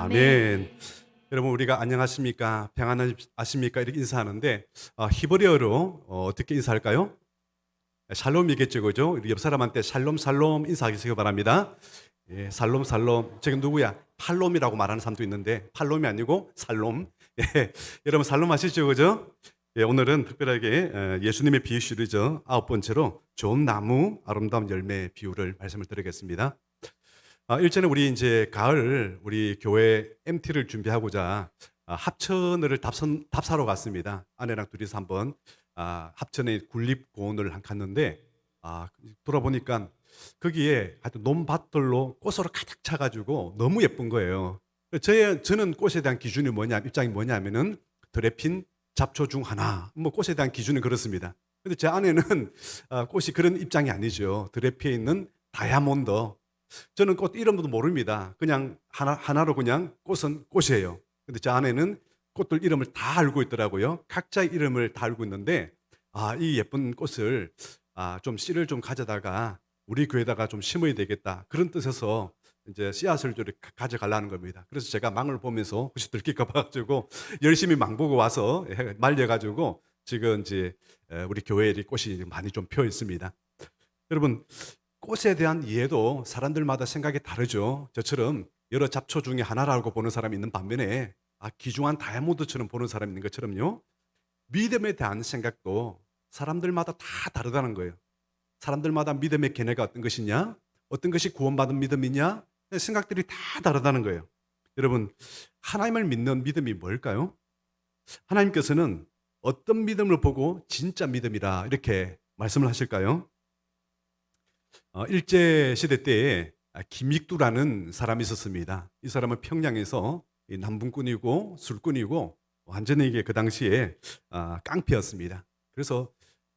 아멘. 아멘. 여러분, 우리가 안녕하십니까, 평안하십니까 이렇게 인사하는데 히브리어로 어떻게 인사할까요? 샬롬이겠죠, 그죠? 우리 옆 사람한테 샬롬 샬롬 인사하시기 바랍니다. 예, 샬롬 샬롬. 지금 누구야? 팔롬이라고 말하는 사람도 있는데 팔롬이 아니고 살롬. 예, 여러분 샬롬 하시죠, 그죠? 예, 오늘은 특별하게 예수님의 비유 시리즈 9번째로 좋은 나무 아름다운 열매 비유를 말씀을 드리겠습니다. 일전에 우리 이제 가을 우리 교회 MT를 준비하고자 합천을 답사로 갔습니다. 아내랑 둘이서 한번 합천의 군립고원을 갔는데 돌아보니까 거기에 하여튼 논밭들로 꽃으로 가득 차가지고 너무 예쁜 거예요. 저는 꽃에 대한 기준이 입장이 뭐냐면은 들에 핀 잡초 중 하나. 뭐 꽃에 대한 기준은 그렇습니다. 근데 제 아내는 꽃이 그런 입장이 아니죠. 들에 피어 있는 다이아몬드. 저는 꽃 이름도 모릅니다. 그냥 하나로 그냥 꽃은 꽃이에요. 근데 제 아내는 꽃들 이름을 다 알고 있더라고요. 각자의 이름을 다 알고 있는데, 이 예쁜 꽃을, 좀 씨를 좀 가져다가 우리 교회다가 좀 심어야 되겠다. 그런 뜻에서 이제 씨앗을 좀 가져가려는 겁니다. 그래서 제가 망을 보면서 혹시 들킬까 봐가지고 열심히 망 보고 와서 말려가지고 지금 이제 우리 교회에 꽃이 많이 좀 피어 있습니다. 여러분, 꽃에 대한 이해도 사람들마다 생각이 다르죠. 저처럼 여러 잡초 중에 하나라고 보는 사람이 있는 반면에 귀중한 다이아몬드처럼 보는 사람이 있는 것처럼요. 믿음에 대한 생각도 사람들마다 다 다르다는 거예요. 사람들마다 믿음의 견해가 어떤 것이냐, 어떤 것이 구원받은 믿음이냐, 생각들이 다 다르다는 거예요. 여러분, 하나님을 믿는 믿음이 뭘까요? 하나님께서는 어떤 믿음을 보고 진짜 믿음이라 이렇게 말씀을 하실까요? 일제 시대 때에 김익두라는 사람이 있었습니다. 이 사람은 평양에서 남분꾼이고 술꾼이고 완전히 이게 그 당시에 깡패였습니다. 그래서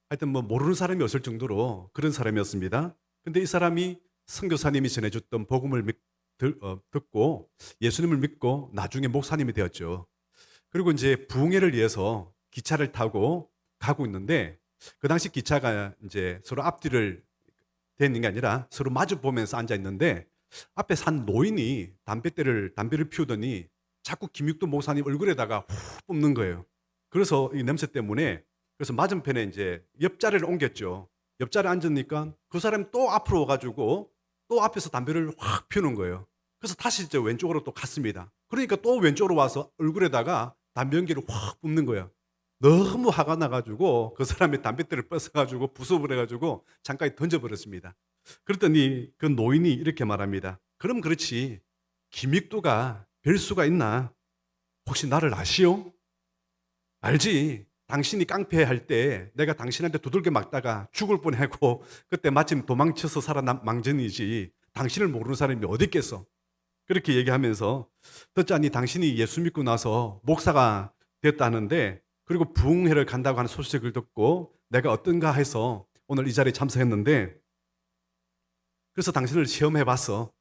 하여튼 뭐 모르는 사람이 없을 정도로 그런 사람이었습니다. 근데 이 사람이 선교사님이 전해줬던 복음을 듣고 예수님을 믿고 나중에 목사님이 되었죠. 그리고 이제 부흥회를 위해서 기차를 타고 가고 있는데 그 당시 기차가 이제 서로 앞뒤를 돼 있는 게 아니라 서로 마주 보면서 앉아 있는데 앞에 산 노인이 담배를 피우더니 자꾸 김육도 목사님 얼굴에다가 후 뿜는 거예요. 그래서 이 냄새 때문에 그래서 맞은편에 이제 옆자리를 옮겼죠. 옆자리에 앉으니까 그 사람이 또 앞으로 와가지고 또 앞에서 담배를 확 피우는 거예요. 그래서 다시 이제 왼쪽으로 또 갔습니다. 그러니까 또 왼쪽으로 와서 얼굴에다가 담배 연기를 확 뿜는 거예요. 너무 화가 나가지고 그 사람이 담뱃대를 뺏어가지고 부숴을 해가지고 창가에 던져버렸습니다. 그랬더니 그 노인이 이렇게 말합니다. 그럼 그렇지, 김익두가 별 수가 있나? 혹시 나를 아시오? 알지? 당신이 깡패할 때 내가 당신한테 두들겨 맞다가 죽을 뻔하고 그때 마침 도망쳐서 살아난 망전이지 당신을 모르는 사람이 어디 있겠어? 그렇게 얘기하면서 듣자니 당신이 예수 믿고 나서 목사가 됐다는데 그리고 부흥회를 간다고 하는 소식을 듣고 내가 어떤가 해서 오늘 이 자리에 참석했는데 그래서 당신을 시험해 봤어.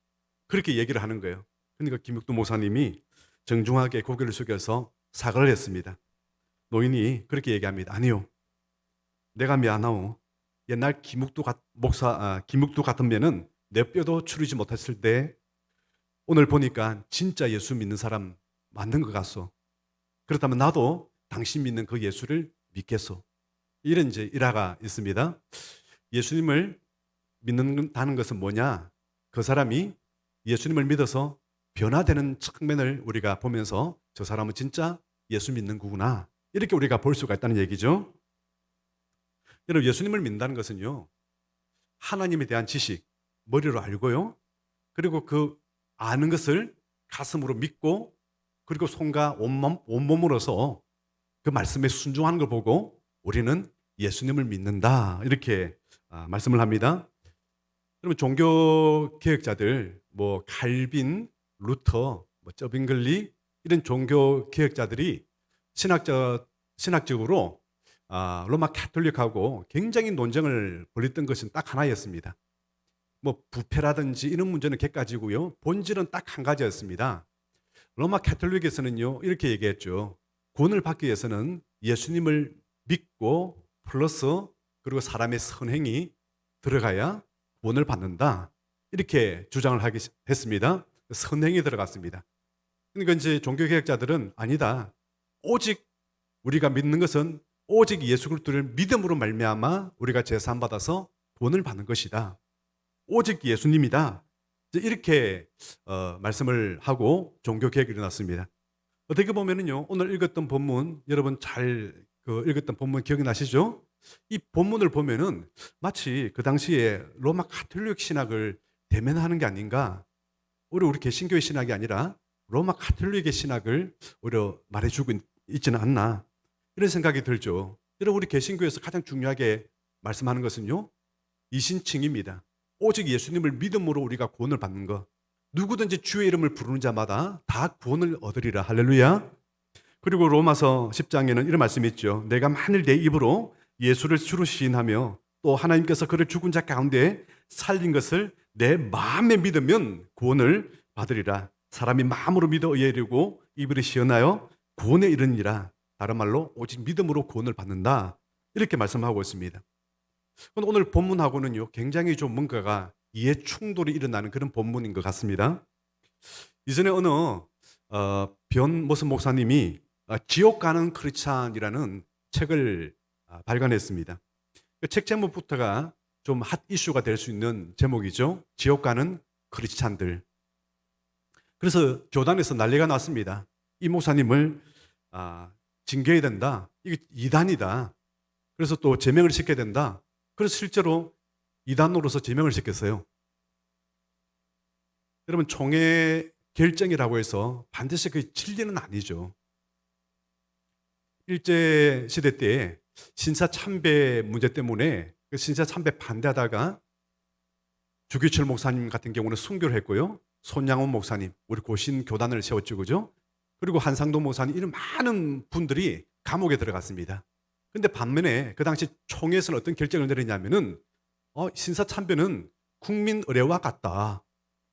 그렇게 얘기를 하는 거예요. 그러니까 김육도 목사님이 정중하게 고개를 숙여서 사과를 했습니다. 노인이 그렇게 얘기합니다. 아니요. 내가 미안하오. 옛날 김육도 같으면은 내 뼈도 추리지 못했을 때 오늘 보니까 진짜 예수 믿는 사람 맞는 것 같소. 그렇다면 나도 당신 믿는 그 예수를 믿겠소. 이런 이제 일화가 있습니다. 예수님을 믿는다는 것은 뭐냐? 그 사람이 예수님을 믿어서 변화되는 측면을 우리가 보면서 저 사람은 진짜 예수 믿는 거구나. 이렇게 우리가 볼 수가 있다는 얘기죠. 여러분, 예수님을 믿는다는 것은요, 하나님에 대한 지식, 머리로 알고요. 그리고 그 아는 것을 가슴으로 믿고 그리고 손과 온몸으로서 그 말씀에 순종하는 걸 보고 우리는 예수님을 믿는다. 이렇게 말씀을 합니다. 그러면 종교 개혁자들, 뭐 칼빈, 루터, 뭐 저빙글리 이런 종교 개혁자들이 신학적으로 로마 가톨릭하고 굉장히 논쟁을 벌였던 것은 딱 하나였습니다. 뭐 부패라든지 이런 문제는 객가지고요. 본질은 딱 한 가지였습니다. 로마 가톨릭에서는요 이렇게 얘기했죠. 구원을 받기 위해서는 예수님을 믿고 플러스 그리고 사람의 선행이 들어가야 구원을 받는다. 이렇게 주장을 했습니다. 선행이 들어갔습니다. 그러니까 이제 종교개혁자들은 아니다. 오직 우리가 믿는 것은 오직 예수 그리스도를 믿음으로 말미암아 우리가 제사함 받아서 구원을 받는 것이다. 오직 예수님이다. 이렇게 말씀을 하고 종교개혁이 일어났습니다. 어떻게 보면은요, 오늘 읽었던 본문, 여러분 잘 읽었던 본문 기억이 나시죠? 이 본문을 보면은 마치 그 당시에 로마 가톨릭 신학을 대면하는 게 아닌가. 오히려 우리 개신교의 신학이 아니라 로마 가톨릭의 신학을 오히려 말해주고 있지는 않나. 이런 생각이 들죠. 여러분, 우리 개신교에서 가장 중요하게 말씀하는 것은요, 이신칭입니다. 오직 예수님을 믿음으로 우리가 구원을 받는 것. 누구든지 주의 이름을 부르는 자마다 다 구원을 얻으리라. 할렐루야. 그리고 로마서 10장에는 이런 말씀이 있죠. 내가 만일 내 입으로 예수를 주로 시인하며 또 하나님께서 그를 죽은 자 가운데 살린 것을 내 마음에 믿으면 구원을 받으리라. 사람이 마음으로 믿어 의에 이르고 입으로 시인하여 구원에 이르니라. 다른 말로 오직 믿음으로 구원을 받는다. 이렇게 말씀하고 있습니다. 오늘 본문하고는요, 굉장히 좀 뭔가가 이해 충돌이 일어나는 그런 본문인 것 같습니다. 이전에 어느 변모선 목사님이 지옥 가는 크리스찬이라는 책을 발간했습니다. 그 책 제목부터가 좀 핫 이슈가 될 수 있는 제목이죠. 지옥 가는 크리스찬들. 그래서 교단에서 난리가 났습니다. 이 목사님을 징계해야 된다. 이게 이단이다. 그래서 또 제명을 시켜야 된다. 그래서 실제로 이단으로서 제명을 시켰어요. 여러분, 총회 결정이라고 해서 반드시 그 진리는 아니죠. 일제 시대 때 신사 참배 문제 때문에 그 신사 참배 반대하다가 주기철 목사님 같은 경우는 순교를 했고요. 손양원 목사님, 우리 고신 교단을 세웠죠, 그죠? 그리고 한상도 목사님, 이런 많은 분들이 감옥에 들어갔습니다. 근데 반면에 그 당시 총회에서는 어떤 결정을 내렸냐면은 신사 참배는 국민 의례와 같다.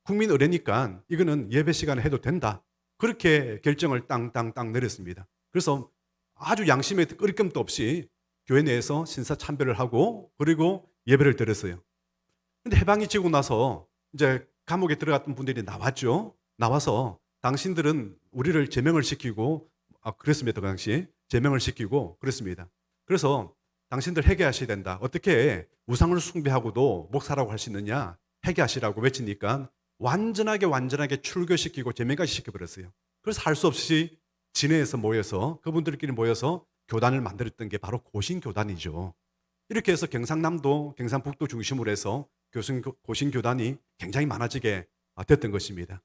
국민 의례니까 이거는 예배 시간에 해도 된다. 그렇게 결정을 땅땅땅 내렸습니다. 그래서 아주 양심에 끄리낌도 없이 교회 내에서 신사 참배를 하고 그리고 예배를 드렸어요. 근데 해방이 지고 나서 이제 감옥에 들어갔던 분들이 나왔죠. 나와서 당신들은 우리를 제명을 시키고 그랬습니다. 그 당시 제명을 시키고 그랬습니다. 그래서 당신들 회개하셔야 된다. 어떻게 우상을 숭배하고도 목사라고 할 수 있느냐? 회개하시라고 외치니까 완전하게 출교시키고 제명까지 시켜버렸어요. 그래서 할 수 없이 진해에서 모여서 그분들끼리 모여서 교단을 만들었던 게 바로 고신교단이죠. 이렇게 해서 경상남도, 경상북도 중심으로 해서 고신교단이 굉장히 많아지게 됐던 것입니다.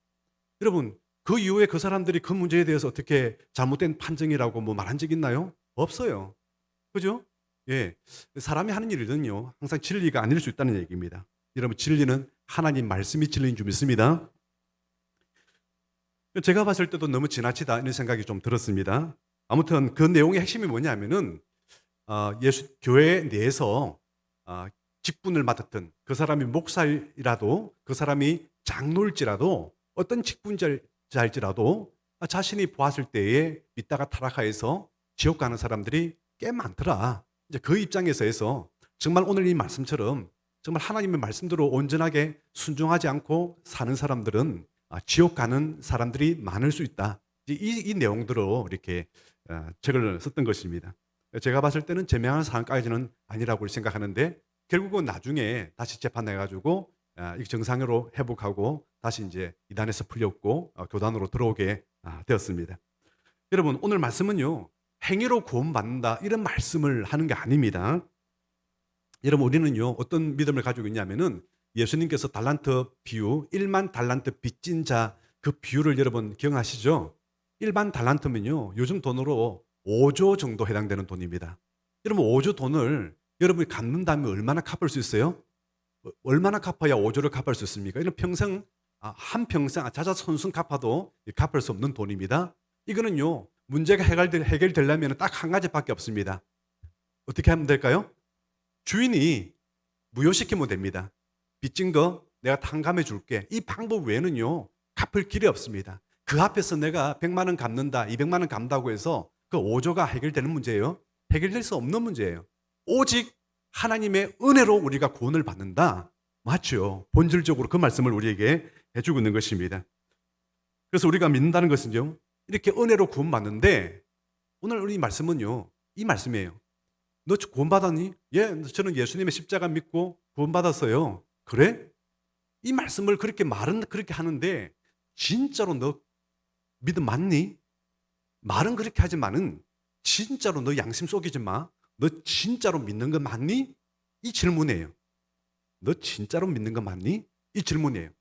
여러분, 그 이후에 그 사람들이 그 문제에 대해서 어떻게 잘못된 판정이라고 말한 적 있나요? 없어요. 그죠? 예. 사람이 하는 일은요, 항상 진리가 아닐 수 있다는 얘기입니다. 여러분, 진리는 하나님 말씀이 진리인 줄 믿습니다. 제가 봤을 때도 너무 지나치다 이런 생각이 좀 들었습니다. 아무튼 그 내용의 핵심이 뭐냐면은 교회 내에서 직분을 맡았던 그 사람이 목사일지라도 그 사람이 장로일지라도 어떤 직분자일지라도 자신이 보았을 때에 믿다가 타락하여서 지옥 가는 사람들이 꽤 많더라. 이제 그 입장에서 해서 정말 오늘 이 말씀처럼 정말 하나님의 말씀대로 온전하게 순종하지 않고 사는 사람들은 지옥 가는 사람들이 많을 수 있다. 이 내용들로 이렇게 책을 썼던 것입니다. 제가 봤을 때는 제명하는 사람까지는 아니라고 생각하는데 결국은 나중에 다시 재판해가지고 정상으로 회복하고 다시 이제 이단에서 풀렸고 교단으로 들어오게 되었습니다. 여러분, 오늘 말씀은요, 행위로 구원받는다 이런 말씀을 하는 게 아닙니다. 여러분, 우리는요 어떤 믿음을 가지고 있냐면은 예수님께서 달란트 비유, 1만 달란트 빚진 자 그 비유를 여러분 기억하시죠? 1만 달란트면요 요즘 돈으로 5조 정도 해당되는 돈입니다. 여러분, 5조 돈을 여러분이 갚는다면 얼마나 갚을 수 있어요? 얼마나 갚아야 5조를 갚을 수 있습니까? 이런 평생 한평생 자자손손 갚아도 갚을 수 없는 돈입니다. 이거는요 문제가 해결되려면 딱 한 가지밖에 없습니다. 어떻게 하면 될까요? 주인이 무효시키면 됩니다. 빚진 거 내가 탕감해 줄게. 이 방법 외에는요 갚을 길이 없습니다. 그 앞에서 내가 100만 원 갚는다, 200만 원 갚는다고 해서 그 5조가 해결되는 문제예요? 해결될 수 없는 문제예요. 오직 하나님의 은혜로 우리가 구원을 받는다. 맞죠? 본질적으로 그 말씀을 우리에게 해주고 있는 것입니다. 그래서 우리가 믿는다는 것은요, 이렇게 은혜로 구원받는데, 오늘 우리 말씀은요, 이 말씀이에요. 너 구원받았니? 예, 저는 예수님의 십자가 믿고 구원받았어요. 그래? 이 말씀을 그렇게 말은 그렇게 하는데 진짜로 너 믿음 맞니? 말은 그렇게 하지만은 진짜로 너 양심 속이지 마. 너 진짜로 믿는 거 맞니? 이 질문이에요. 너 진짜로 믿는 거 맞니? 이 질문이에요.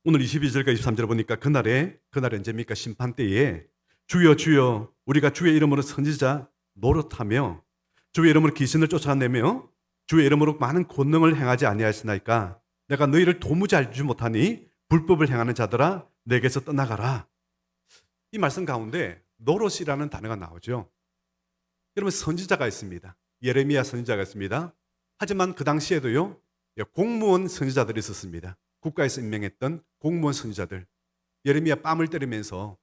오늘 22절과 23절 보니까 그날은 언제입니까? 심판 때에 주여 주여 우리가 주의 이름으로 선지자 노릇하며 주의 이름으로 귀신을 쫓아내며 주의 이름으로 많은 권능을 행하지 아니하시나이까 내가 너희를 도무지 알지 못하니 불법을 행하는 자들아 내게서 떠나가라. 이 말씀 가운데 노릇이라는 단어가 나오죠. 여러분 선지자가 있습니다. 예레미야 선지자가 있습니다. 하지만 그 당시에도요 공무원 선지자들이 있었습니다. 국가에서 임명했던 공무원 선지자들. 예레미야 뺨을 때리면서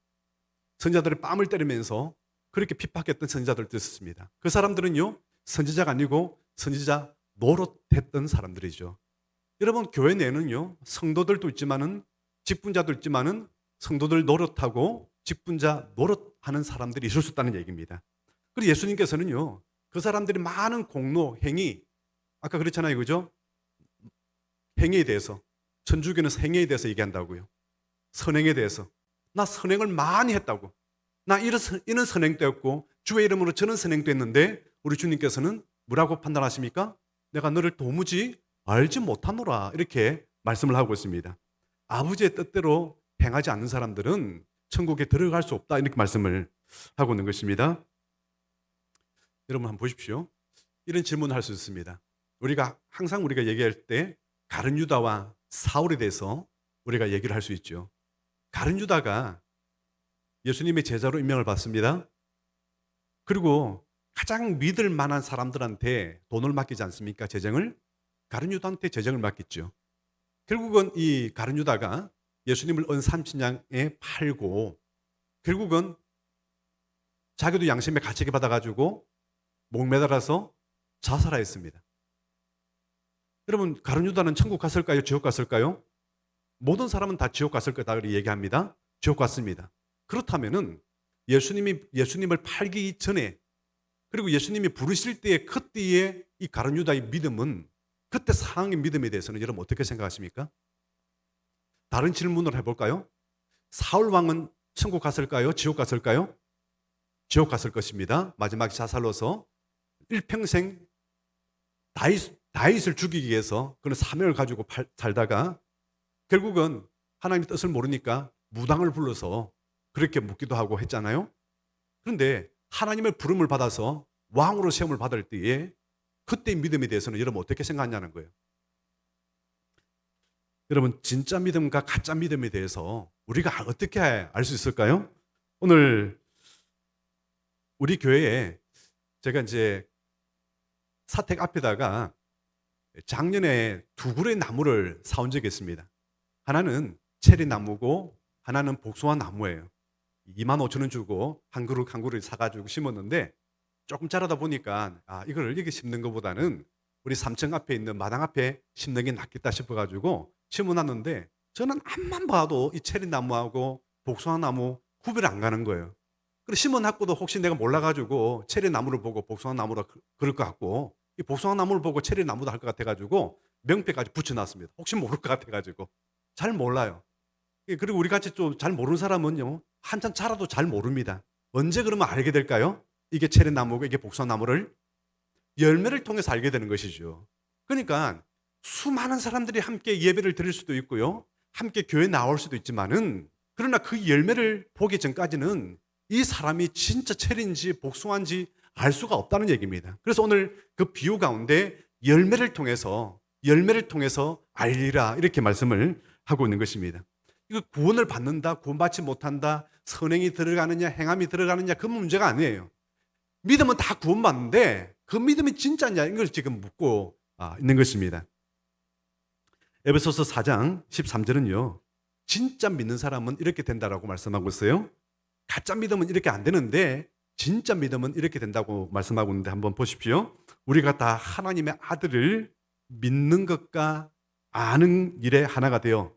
선지자들의 뺨을 때리면서 그렇게 핍박했던 선지자들도 있었습니다. 그 사람들은요 선지자가 아니고 선지자 노릇했던 사람들이죠. 여러분 교회 내에는요 성도들도 있지만은 직분자도 있지만은 성도들 노릇하고 직분자 노릇하는 사람들이 있을 수 있다는 얘기입니다. 그리고 예수님께서는요 그 사람들이 많은 공로 행위 아까 그랬잖아요, 그죠? 행위에 대해서 천주교는 행위에 대해서 얘기한다고요. 선행에 대해서 나 선행을 많이 했다고. 나 이런 선행도 했고 주의 이름으로 저는 선행도 했는데 우리 주님께서는 뭐라고 판단하십니까? 내가 너를 도무지 알지 못하노라 이렇게 말씀을 하고 있습니다. 아버지의 뜻대로 행하지 않는 사람들은 천국에 들어갈 수 없다 이렇게 말씀을 하고 있는 것입니다. 여러분 한번 보십시오. 이런 질문을 할 수 있습니다. 항상 우리가 얘기할 때 가룟 유다와 사울에 대해서 우리가 얘기를 할 수 있죠. 가룟 유다가 예수님의 제자로 임명을 받습니다. 그리고 가장 믿을 만한 사람들한테 돈을 맡기지 않습니까? 재정을. 가룟 유다한테 재정을 맡겼죠. 결국은 이 가룟 유다가 예수님을 은삼천냥에 팔고 결국은 자기도 양심에 가책이 받아가지고 목매달아서 자살하였습니다. 여러분 가룟 유다는 천국 갔을까요? 지옥 갔을까요? 모든 사람은 다 지옥 갔을 거다 얘기합니다. 지옥 갔습니다. 그렇다면은 예수님을 팔기 전에 그리고 예수님이 부르실 때의 그때의 이 가룟 유다의 믿음은 그때 상황의 믿음에 대해서는 여러분 어떻게 생각하십니까? 다른 질문을 해볼까요? 사울 왕은 천국 갔을까요? 지옥 갔을까요? 지옥 갔을 것입니다. 마지막에 자살로서 일평생 다윗을 죽이기 위해서 그런 사명을 가지고 살다가 결국은 하나님의 뜻을 모르니까 무당을 불러서 그렇게 묻기도 하고 했잖아요. 그런데 하나님의 부름을 받아서 왕으로 시험을 받을 때에 그때의 믿음에 대해서는 여러분 어떻게 생각하냐는 거예요. 여러분 진짜 믿음과 가짜 믿음에 대해서 우리가 어떻게 알 수 있을까요? 오늘 우리 교회에 제가 이제 사택 앞에다가 작년에 두 그루의 나무를 사온 적이 있습니다. 하나는 체리 나무고 하나는 복숭아 나무예요. 25,000원 주고 한 그루 사가지고 심었는데 조금 자라다 보니까 이걸 여기 심는 것보다는 우리 3층 앞에 있는 마당 앞에 심는 게 낫겠다 싶어가지고 심어놨는데 저는 앞만 봐도 이 체리 나무하고 복숭아 나무 구별 안 가는 거예요. 그리고 심어놨고도 혹시 내가 몰라가지고 체리 나무를 보고 복숭아 나무라 그럴 것 같고 이 복숭아 나무를 보고 체리 나무도 할 것 같아가지고 명패까지 붙여놨습니다. 혹시 모를 것 같아가지고 잘 몰라요. 그리고 우리 같이 좀 잘 모르는 사람은요 한참 자라도 잘 모릅니다. 언제 그러면 알게 될까요? 이게 체리 나무고 이게 복숭아 나무를 열매를 통해서 알게 되는 것이죠. 그러니까 수많은 사람들이 함께 예배를 드릴 수도 있고요 함께 교회 나올 수도 있지만은 그러나 그 열매를 보기 전까지는 이 사람이 진짜 체리인지 복숭아인지 알 수가 없다는 얘기입니다. 그래서 오늘 그 비유 가운데 열매를 통해서 알리라 이렇게 말씀을 하고 있는 것입니다. 이거 구원을 받는다, 구원받지 못한다, 선행이 들어가느냐, 행함이 들어가느냐 그 문제가 아니에요. 믿음은 다 구원받는데 그 믿음이 진짜냐 이걸 지금 묻고 있는 것입니다. 에베소서 4장 13절은요. 진짜 믿는 사람은 이렇게 된다라고 말씀하고 있어요. 가짜 믿음은 이렇게 안 되는데 진짜 믿음은 이렇게 된다고 말씀하고 있는데 한번 보십시오. 우리가 다 하나님의 아들을 믿는 것과 아는 일에 하나가 되어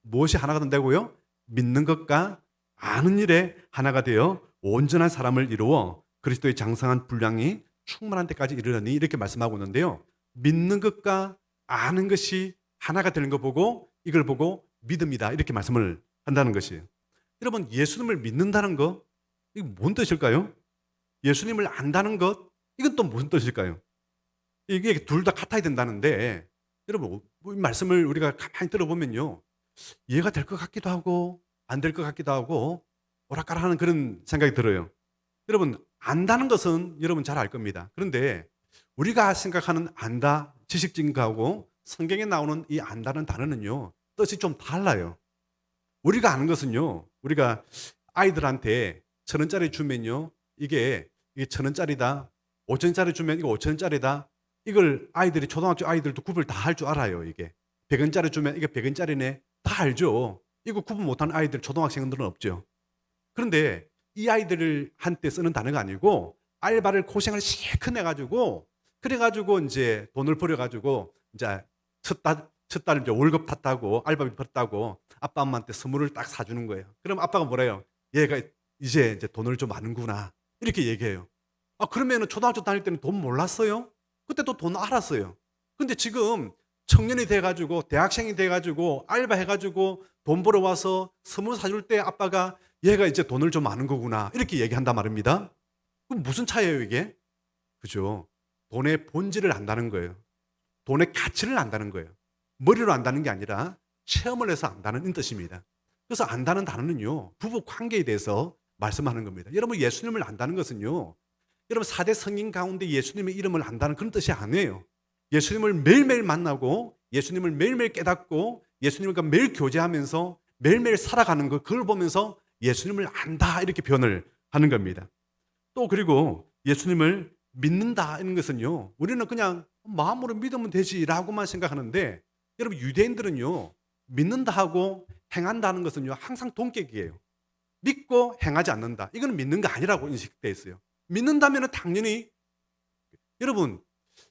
무엇이 하나가 된다고요? 믿는 것과 아는 일에 하나가 되어 온전한 사람을 이루어 그리스도의 장성한 분량이 충만한 데까지 이르러니 이렇게 말씀하고 있는데요. 믿는 것과 아는 것이 하나가 되는 거 보고 이걸 보고 믿음이다 이렇게 말씀을 한다는 것이에요. 여러분 예수님을 믿는다는 거 이게 뭔 뜻일까요? 예수님을 안다는 것 이건 또 무슨 뜻일까요? 이게 둘 다 같아야 된다는데 여러분 이 말씀을 우리가 가만히 들어보면요. 이해가 될 것 같기도 하고 안 될 것 같기도 하고 오락가락하는 그런 생각이 들어요. 여러분 안다는 것은 여러분 잘 알 겁니다. 그런데 우리가 생각하는 안다, 지식적인 거하고 성경에 나오는 이 안다는 단어는요. 뜻이 좀 달라요. 우리가 아는 것은요. 우리가 아이들한테 1,000원짜리 주면요. 이게 1,000원짜리다. 5,000원짜리 주면 이거 5,000원짜리다. 이걸 아이들이 초등학교 아이들도 구별 다 할 줄 알아요. 이게 100원짜리 주면 이게 100원짜리네. 다 알죠. 이거 구분 못하는 아이들 초등학생들은 없죠. 그런데 이 아이들을 한때 쓰는 단어가 아니고 알바를 고생을 실컷 해가지고 그래가지고 이제 돈을 벌여가지고 이제 첫 달 이제 월급 탔다고 알바비 벌었다고 아빠 엄마한테 선물을 딱 사주는 거예요. 그럼 아빠가 뭐래요? 얘가 이제 돈을 좀 아는구나 이렇게 얘기해요. 아 그러면은 초등학교 다닐 때는 돈 몰랐어요? 그때도 돈 알았어요. 근데 지금 청년이 돼가지고 대학생이 돼가지고 알바해가지고 돈 벌어와서 선물 사줄 때 아빠가 얘가 이제 돈을 좀 아는 거구나 이렇게 얘기한단 말입니다. 그럼 무슨 차이예요 이게? 그죠? 돈의 본질을 안다는 거예요. 돈의 가치를 안다는 거예요. 머리로 안다는 게 아니라 체험을 해서 안다는 뜻입니다. 그래서 안다는 단어는요. 부부 관계에 대해서 말씀하는 겁니다. 여러분 예수님을 안다는 것은요. 여러분 4대 성인 가운데 예수님의 이름을 안다는 그런 뜻이 아니에요. 예수님을 매일매일 만나고 예수님을 매일매일 깨닫고 예수님과 매일 교제하면서 매일매일 살아가는 것 그걸 보면서 예수님을 안다 이렇게 표현을 하는 겁니다. 또 그리고 예수님을 믿는다 이런 것은요. 우리는 그냥 마음으로 믿으면 되지라고만 생각하는데 여러분 유대인들은요. 믿는다 하고 행한다는 것은요. 항상 동격이에요. 믿고 행하지 않는다. 이건 믿는 거 아니라고 인식되어 있어요. 믿는다면 당연히 여러분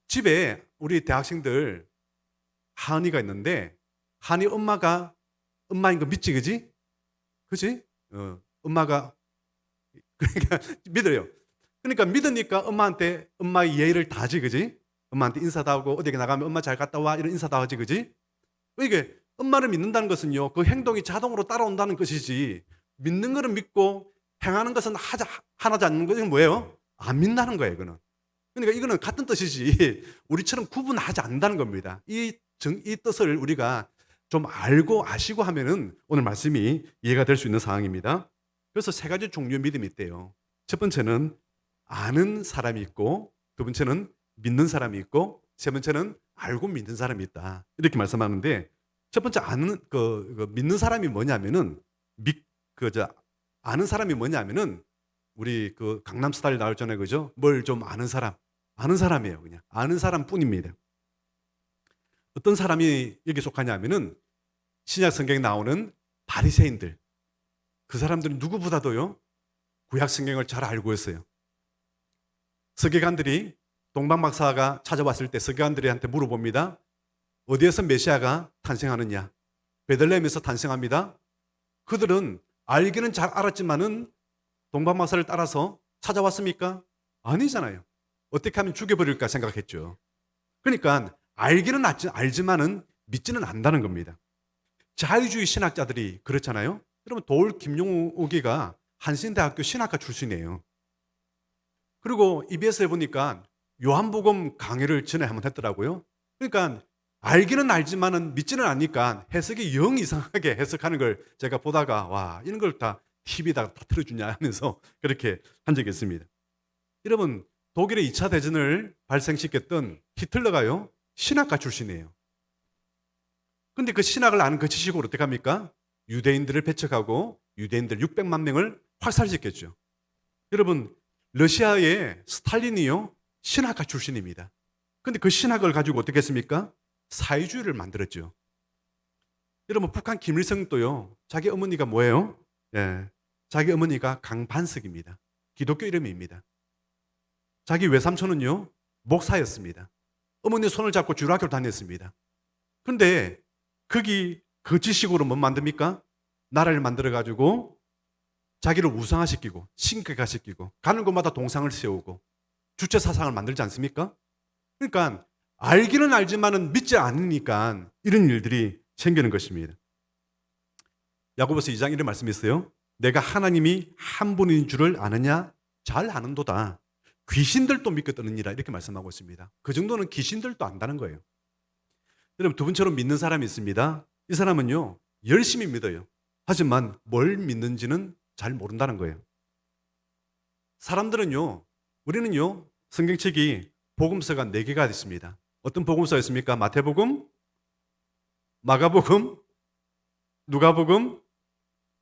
집에 우리 대학생들 하은이가 있는데 하은이 엄마가 엄마인 거 믿지 그지? 그지? 엄마가 그러니까 믿어요. 그러니까 믿으니까 엄마한테 엄마의 예의를 다 하지 그지? 엄마한테 인사도 하고 어디 나가면 엄마 잘 갔다 와 이런 인사도 하지 그지? 이게 엄마를 믿는다는 것은요 그 행동이 자동으로 따라온다는 것이지 믿는 거는 믿고 행하는 것은 하지 않는 것은 뭐예요? 안 믿는다는 거예요 이거는. 그러니까 이거는 같은 뜻이지 우리처럼 구분하지 않는다는 겁니다. 이 뜻을 우리가 좀 알고 아시고 하면은 오늘 말씀이 이해가 될 수 있는 상황입니다. 그래서 세 가지 종류의 믿음이 있대요. 첫 번째는 아는 사람이 있고 두 번째는 믿는 사람이 있고 세 번째는 알고 믿는 사람이 있다. 이렇게 말씀하는데 첫 번째 아는 믿는 사람이 뭐냐면은 아는 사람이 뭐냐면은 우리 그 강남 스타일 나왔잖아요. 그죠? 뭘 좀 아는 사람. 아는 사람이에요. 그냥 아는 사람뿐입니다. 어떤 사람이 여기 속하냐면은 신약 성경에 나오는 바리새인들. 그 사람들은 누구보다도요. 구약 성경을 잘 알고 있어요. 서기관들이 동방 박사가 찾아왔을 때 서기관들한테 물어봅니다. 어디에서 메시아가 탄생하느냐? 베들레헴에서 탄생합니다. 그들은 알기는 잘 알았지만은 동방 박사를 따라서 찾아왔습니까? 아니잖아요. 어떻게 하면 죽여버릴까 생각했죠. 그러니까 알기는 알지만은 믿지는 않는다는 겁니다. 자유주의 신학자들이 그렇잖아요. 여러분 도울 김용욱이가 한신대학교 신학과 출신이에요. 그리고 EBS에 보니까 요한복음 강의를 전에 한번 했더라고요. 그러니까 알기는 알지만은 믿지는 않으니까 해석이 영 이상하게 해석하는 걸 제가 보다가 와 이런 걸 다 TV에다가 다 틀어주냐 하면서 그렇게 한 적이 있습니다. 여러분 독일의 2차 대전을 발생시켰던 히틀러가요 신학과 출신이에요. 그런데 그 신학을 아는 그 지식으로 어떻게 합니까? 유대인들을 배척하고 유대인들 600만 명을 확살시켰죠. 여러분 러시아의 스탈린이요 신학과 출신입니다. 그런데 그 신학을 가지고 어떻게 했습니까? 사회주의를 만들었죠. 여러분 북한 김일성도요 자기 어머니가 뭐예요? 예, 자기 어머니가 강반석입니다. 기독교 이름입니다. 자기 외삼촌은요 거기 어머니 손을 잡고 중학교를 다녔습니다. 그런데 그 그 지식으로 뭐 만듭니까? 나라를 만들어 가지고 자기를 우상화시키고 신격화시키고 가는 곳마다 동상을 세우고 주체 사상을 만들지 않습니까? 그러니까 알기는 알지만은 믿지 않으니까 이런 일들이 생기는 것입니다. 야고보서 2장 이런 말씀이 있어요. 내가 하나님이 한 분인 줄을 아느냐? 잘 아는도다. 귀신들도 믿고 떠느니라 이렇게 말씀하고 있습니다. 그 정도는 귀신들도 안다는 거예요. 여러분 두 분처럼 믿는 사람이 있습니다. 이 사람은요 열심히 믿어요. 하지만 뭘 믿는지는 잘 모른다는 거예요. 사람들은요 우리는요 성경책이 복음서가 4개가 있습니다. 어떤 복음서였습니까? 마태복음, 마가복음, 누가복음,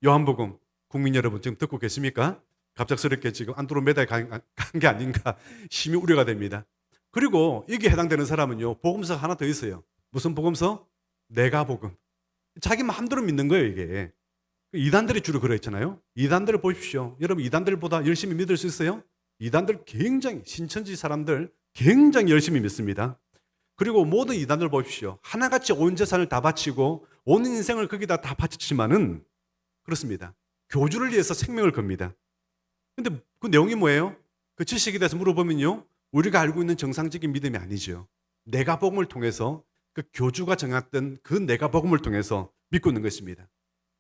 요한복음. 국민 여러분 지금 듣고 계십니까? 갑작스럽게 지금 안드로메다에 간 게 아닌가 심히 우려가 됩니다. 그리고 여기에 해당되는 사람은요 복음서 하나 더 있어요. 무슨 복음서? 내가복음. 자기 마음대로 믿는 거예요 이게. 이단들이 주로 그랬잖아요. 이단들을 보십시오. 여러분 이단들보다 열심히 믿을 수 있어요? 이단들 굉장히 신천지 사람들 굉장히 열심히 믿습니다. 그리고 모든 이단들 보십시오. 하나같이 온 재산을 다 바치고 온 인생을 거기다 다 바치지만은 그렇습니다. 교주를 위해서 생명을 겁니다. 근데 그 내용이 뭐예요? 그 지식에 대해서 물어보면요. 우리가 알고 있는 정상적인 믿음이 아니죠. 내가복음을 통해서 그 교주가 정했던 그 내가복음을 통해서 믿고 있는 것입니다.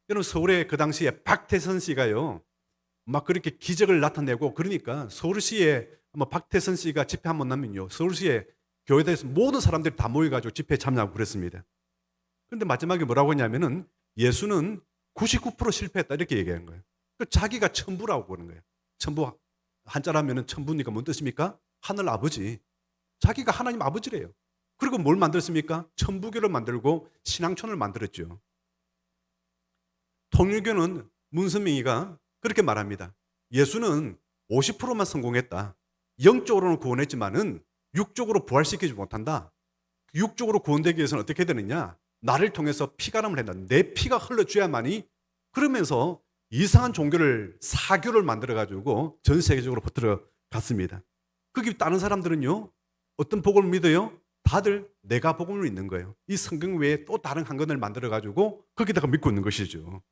여러분 서울에 그 당시에 박태선 씨가요. 막 그렇게 기적을 나타내고 그러니까 서울시에 아마 박태선 씨가 집회 한번 나면요. 서울시에 교회에 대해서 모든 사람들이 다 모여가지고 집회에 참여하고 그랬습니다. 그런데 마지막에 뭐라고 했냐면은 예수는 99% 실패했다 이렇게 얘기하는 거예요. 자기가 천부라고 그러는 거예요. 천부 한자라면은 천부니까 뭔 뜻입니까? 하늘 아버지. 자기가 하나님 아버지래요. 그리고 뭘 만들었습니까? 천부교를 만들고 신앙촌을 만들었죠. 통일교는 문선명이가 그렇게 말합니다. 예수는 50%만 성공했다. 영적으로는 구원했지만은 육적으로 부활시키지 못한다. 육적으로 구원되기 위해서는 어떻게 되느냐? 나를 통해서 피가름을 한다. 내 피가 흘러줘야만이 그러면서 이상한 종교를 사교를 만들어가지고 전 세계적으로 퍼뜨려 갔습니다. 거기 다른 사람들은요. 어떤 복음을 믿어요? 다들 내가 복음을 믿는 거예요. 이 성경 외에 또 다른 한 권을 만들어가지고 거기다가 믿고 있는 것이죠.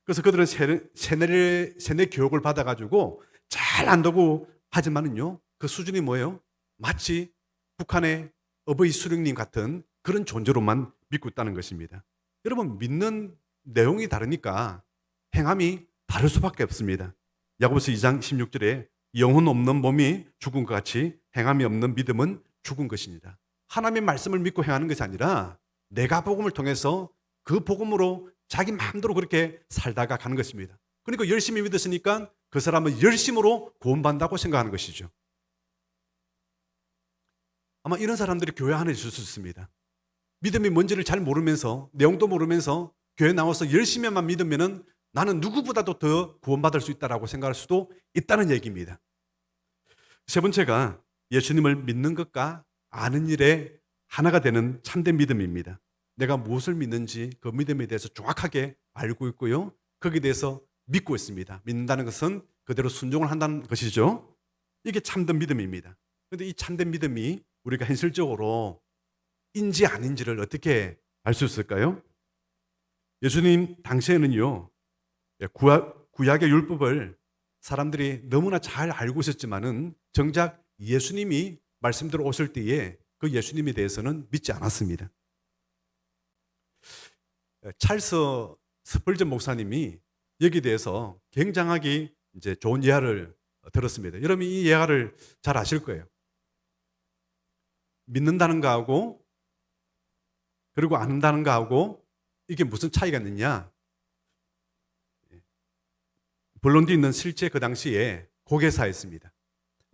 그래서 그들은 세뇌 교육을 받아가지고 잘 안다고 하지만은요. 그 수준이 뭐예요? 마치 북한의 어버이 수령님 같은 그런 존재로만 믿고 있다는 것입니다. 여러분 믿는 내용이 다르니까 행함이 다를 수밖에 없습니다. 야고보서 2장 16절에 영혼 없는 몸이 죽은 것 같이 행함이 없는 믿음은 죽은 것입니다. 하나님의 말씀을 믿고 행하는 것이 아니라 내가 복음을 통해서 그 복음으로 자기 마음대로 그렇게 살다가 가는 것입니다. 그러니까 열심히 믿었으니까 그 사람은 열심으로 구원받는다고 생각하는 것이죠. 아마 이런 사람들이 교회 안에 있을 수 있습니다. 믿음이 뭔지를 잘 모르면서 내용도 모르면서 교회 나와서 열심히만 믿으면은 나는 누구보다도 더 구원받을 수 있다라고 생각할 수도 있다는 얘기입니다. 세 번째가 예수님을 믿는 것과 아는 일에 하나가 되는 참된 믿음입니다. 내가 무엇을 믿는지 그 믿음에 대해서 정확하게 알고 있고요. 거기에 대해서 믿고 있습니다. 믿는다는 것은 그대로 순종을 한다는 것이죠. 이게 참된 믿음입니다. 그런데 이 참된 믿음이 우리가 현실적으로 인지 아닌지를 어떻게 알 수 있을까요? 예수님 당시에는요. 구약의 율법을 사람들이 너무나 잘 알고 있었지만은 정작 예수님이 말씀대로 오실 때에 그 예수님에 대해서는 믿지 않았습니다. 찰스 스펄전 목사님이 여기에 대해서 굉장하게 이제 좋은 예화를 들었습니다. 여러분 이 예화를 잘 아실 거예요. 믿는다는 거하고 그리고 안다는 거하고 이게 무슨 차이가 있느냐? 블론디 있는 실제 그 당시에 고개사였습니다.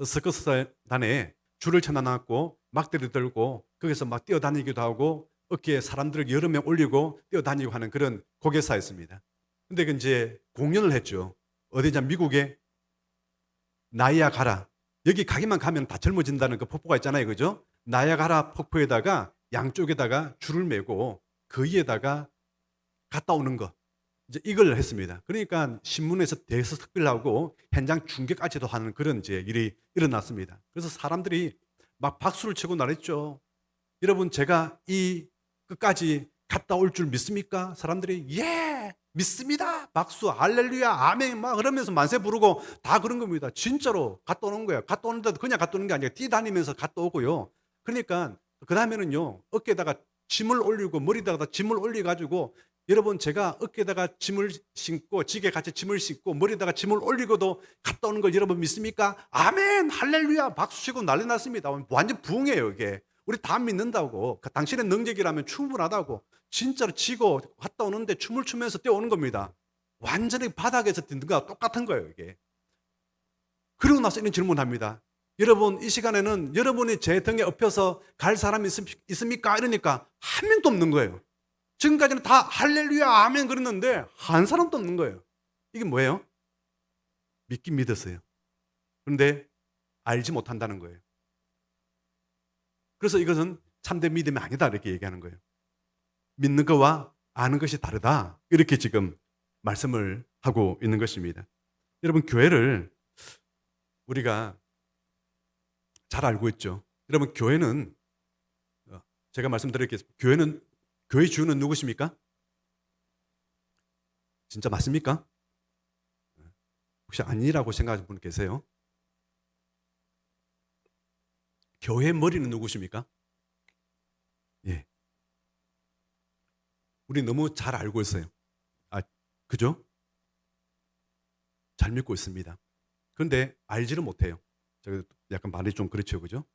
서커스단에 줄을 쳐놔놨고 막대를 들고 거기서 막 뛰어다니기도 하고 어깨에 사람들을 여러 명 올리고 뛰어다니고 하는 그런 고개사였습니다. 근데 이제 공연을 했죠. 어디냐 미국의 나이아가라. 여기 가기만 가면 다 젊어진다는 그 폭포가 있잖아요. 그죠? 나이아가라 폭포에다가 양쪽에다가 줄을 메고 그 위에다가 갔다 오는 거. 이제 이걸 했습니다. 그러니까 신문에서 대서특필하고 현장 중계까지도 하는 그런 이제 일이 일어났습니다. 그래서 사람들이 막 박수를 치고 나랬죠. 여러분 제가 이 끝까지 갔다 올 줄 믿습니까? 사람들이 예 믿습니다 박수 할렐루야 아멘 막 그러면서 만세 부르고 다 그런 겁니다. 진짜로 갔다 오는 거예요. 갔다 오는데도 그냥 갔다 오는 게 아니라 뛰다니면서 갔다 오고요. 그러니까 그 다음에는요 어깨에다가 짐을 올리고 머리에다가 짐을 올려가지고, 여러분 제가 어깨에다가 짐을 싣고 지게 같이 짐을 싣고 머리에다가 짐을 올리고도 갔다 오는 걸 여러분 믿습니까? 아멘 할렐루야 박수 치고 난리 났습니다. 완전 부흥이에요 이게. 우리 다 믿는다고. 당신의 능력이라면 충분하다고. 진짜로 지고 갔다 오는데 춤을 추면서 뛰어오는 겁니다. 완전히 바닥에서 뛰는 거와 똑같은 거예요 이게. 그러고 나서 이런 질문을 합니다. 여러분 이 시간에는 여러분이 제 등에 업혀서 갈 사람이 있습니까? 이러니까 한 명도 없는 거예요. 지금까지는 다 할렐루야 아멘 그랬는데 한 사람도 없는 거예요. 이게 뭐예요? 믿긴 믿었어요. 그런데 알지 못한다는 거예요. 그래서 이것은 참된 믿음이 아니다 이렇게 얘기하는 거예요. 믿는 것과 아는 것이 다르다 이렇게 지금 말씀을 하고 있는 것입니다. 여러분 교회를 우리가 잘 알고 있죠. 여러분 교회는 제가 말씀드리겠습니다. 교회는 교회 주인은 누구십니까? 진짜 맞습니까? 혹시 아니라고 생각하시는 분 계세요? 교회 머리는 누구십니까? 예. 우리 너무 잘 알고 있어요. 그죠? 잘 믿고 있습니다. 그런데 알지를 못해요. 제가 약간 말이 좀 그렇죠, 그죠?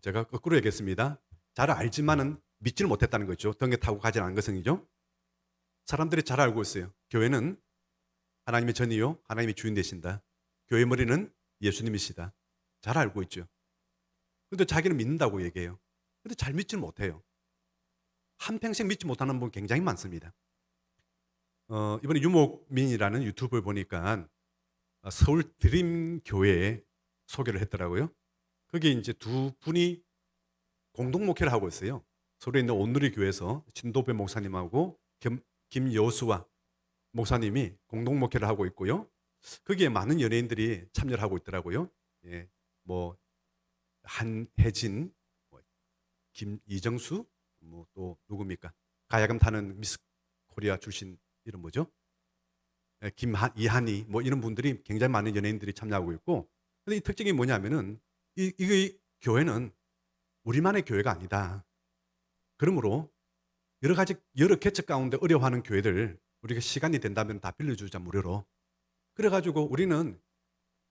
제가 거꾸로 얘기했습니다. 잘 알지만은 믿지를 못했다는 거죠. 등에 타고 가지 않은 것은이죠. 사람들이 잘 알고 있어요. 교회는 하나님의 전이요, 하나님의 주인 되신다. 교회 머리는 예수님이시다. 잘 알고 있죠. 근데 자기는 믿는다고 얘기해요. 근데 잘 믿지를 못해요. 한평생 믿지 못하는 분 굉장히 많습니다. 이번에 유목민이라는 유튜브를 보니까 서울 드림교회에 소개를 했더라고요. 거기 이제 두 분이 공동 목회를 하고 있어요. 서울에 있는 온누리 교회에서 진도배 목사님하고 김여수와 목사님이 공동 목회를 하고 있고요. 거기에 많은 연예인들이 참여를 하고 있더라고요. 예, 뭐 한혜진, 이정수, 뭐 또 누굽니까? 가야금 타는 미스 코리아 출신 이름 뭐죠? 이한이 뭐 이런 분들이 굉장히 많은 연예인들이 참여하고 있고, 근데 이 특징이 뭐냐면은 이 교회는 우리만의 교회가 아니다. 그러므로 여러 개척 가운데 어려워하는 교회들 우리가 시간이 된다면 다 빌려주자 무료로. 그래가지고 우리는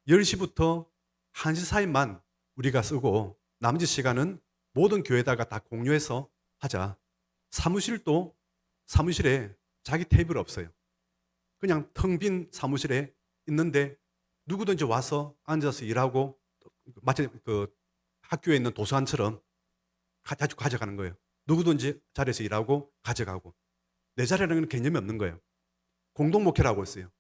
10시부터 1시 사이만 우리가 쓰고 나머지 시간은 모든 교회다가 다 공유해서 하자. 사무실에 자기 테이블 없어요. 그냥 텅 빈 사무실에 있는데 누구든지 와서 앉아서 일하고 마치 그 학교에 있는 도서관처럼 가져가는 거예요. 누구든지 자리에서 일하고 가져가고. 내 자리라는 개념이 없는 거예요. 공동 목회를 하고 있어요.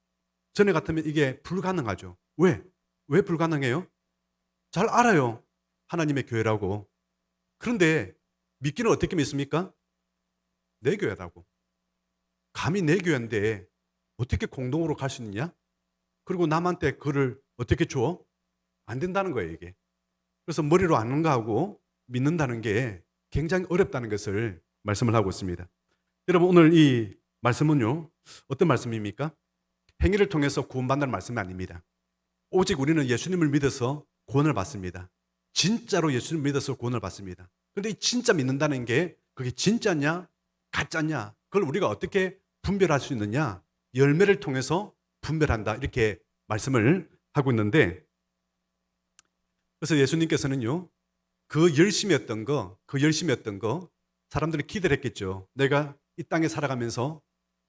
전에 같으면 이게 불가능하죠. 왜? 왜 불가능해요? 잘 알아요. 하나님의 교회라고. 그런데 믿기는 어떻게 믿습니까? 내 교회라고. 감히 내 교회인데 어떻게 공동으로 갈 수 있느냐? 그리고 남한테 그를 어떻게 줘? 안 된다는 거예요, 이게. 그래서 머리로 아는 거하고 믿는다는 게 굉장히 어렵다는 것을 말씀을 하고 있습니다. 여러분 오늘 이 말씀은요, 어떤 말씀입니까? 행위를 통해서 구원받는 말씀이 아닙니다. 오직 우리는 예수님을 믿어서 구원을 받습니다. 진짜로 예수님을 믿어서 구원을 받습니다. 그런데 이 진짜 믿는다는 게 그게 진짜냐 가짜냐, 그걸 우리가 어떻게 분별할 수 있느냐? 열매를 통해서 분별한다, 이렇게 말씀을 하고 있는데, 그래서 예수님께서는요, 그 열심히 했던 거 사람들이 기대를 했겠죠. 내가 이 땅에 살아가면서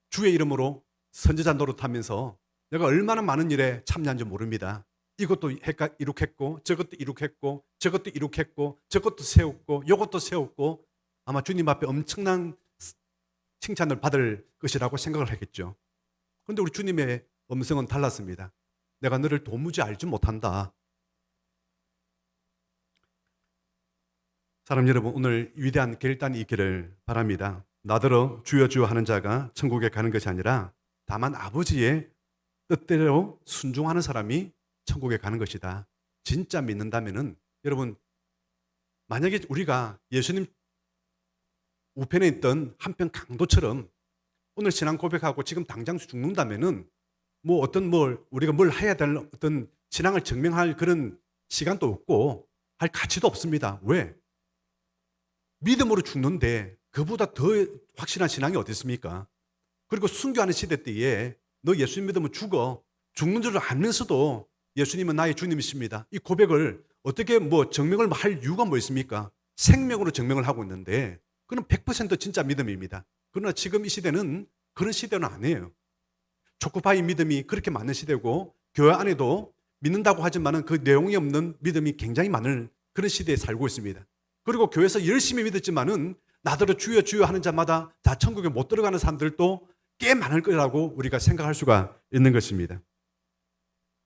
주의 이름으로 선지자 노릇하면서 내가 얼마나 많은 일에 참여한지 모릅니다. 이것도 이룩했고 저것도 이룩했고 저것도 이룩했고 저것도 세웠고 이것도 세웠고, 아마 주님 앞에 엄청난 칭찬을 받을 것이라고 생각을 하겠죠. 그런데 우리 주님의 음성은 달랐습니다. 내가 너를 도무지 알지 못한다. 사람 여러분, 오늘 위대한 결단이 있기를 바랍니다. 나더러 주여 주여 하는 자가 천국에 가는 것이 아니라 다만 아버지의 뜻대로 순종하는 사람이 천국에 가는 것이다. 진짜 믿는다면은, 여러분 만약에 우리가 예수님 우편에 있던 한편 강도처럼 오늘 신앙 고백하고 지금 당장 죽는다면은 뭐 어떤 우리가 뭘 해야 될 어떤 신앙을 증명할 그런 시간도 없고 할 가치도 없습니다. 왜? 믿음으로 죽는데 그보다 더 확실한 신앙이 어디 있습니까? 그리고 순교하는 시대 때에 너 예수님 믿으면 죽어. 죽는 줄 알면서도 예수님은 나의 주님이십니다. 이 고백을 어떻게 증명을 할 이유가 뭐 있습니까? 생명으로 증명을 하고 있는데 그건 100% 진짜 믿음입니다. 그러나 지금 이 시대는 그런 시대는 아니에요. 초코파이 믿음이 그렇게 많은 시대고 교회 안에도 믿는다고 하지만 그 내용이 없는 믿음이 굉장히 많은 그런 시대에 살고 있습니다. 그리고 교회에서 열심히 믿었지만은 나더러 주여 주여 하는 자마다 다 천국에 못 들어가는 사람들도 꽤 많을 거라고 우리가 생각할 수가 있는 것입니다.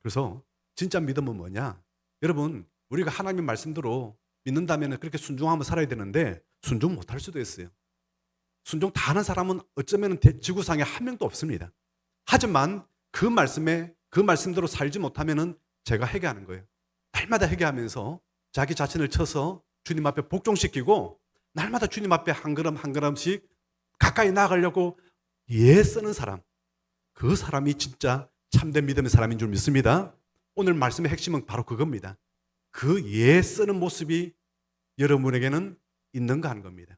그래서 진짜 믿음은 뭐냐? 여러분, 우리가 하나님 말씀대로 믿는다면 그렇게 순종하며 살아야 되는데 순종 못할 수도 있어요. 순종 다 하는 사람은 어쩌면 지구상에 한 명도 없습니다. 하지만 그 말씀대로 살지 못하면 제가 회개하는 거예요. 날마다 회개하면서 자기 자신을 쳐서 주님 앞에 복종시키고 날마다 주님 앞에 한 걸음 한 걸음씩 가까이 나아가려고 애쓰는 사람, 그 사람이 진짜 참된 믿음의 사람인 줄 믿습니다. 오늘 말씀의 핵심은 바로 그겁니다. 그 애쓰는 모습이 여러분에게는 있는가 하는 겁니다.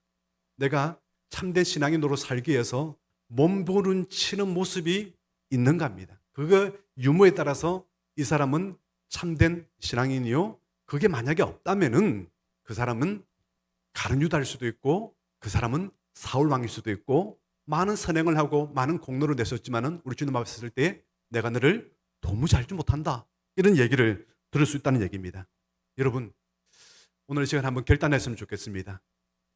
내가 참된 신앙인으로 살기 위해서 몸부림치는 모습이 있는가 합니다. 그거 유무에 따라서 이 사람은 참된 신앙인이요, 그게 만약에 없다면은 그 사람은 가룟 유다일 수도 있고 그 사람은 사울 왕일 수도 있고 많은 선행을 하고 많은 공로를 내셨지만은 우리 주님 앞에 섰을 때 내가 너를 도무지 알지 못한다, 이런 얘기를 들을 수 있다는 얘기입니다. 여러분, 오늘 이 시간 한번 결단했으면 좋겠습니다.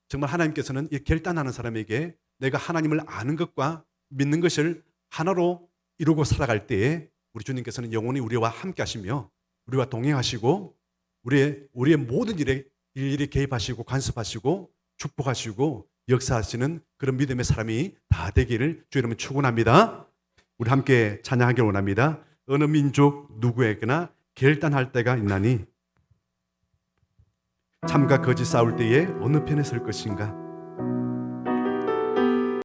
정말 하나님께서는 이 결단하는 사람에게 내가 하나님을 아는 것과 믿는 것을 하나로 이루고 살아갈 때에 우리 주님께서는 영원히 우리와 함께 하시며 우리와 동행하시고 우리의 모든 일에 개입하시고 간섭하시고 축복하시고 역사하시는 그런 믿음의 사람이 다 되기를 주 이름으로 축원합니다. 우리 함께 찬양하기를 원합니다. 어느 민족 누구에게나 결단할 때가 있나니 참과 거짓 싸울 때에 어느 편에 설 것인가?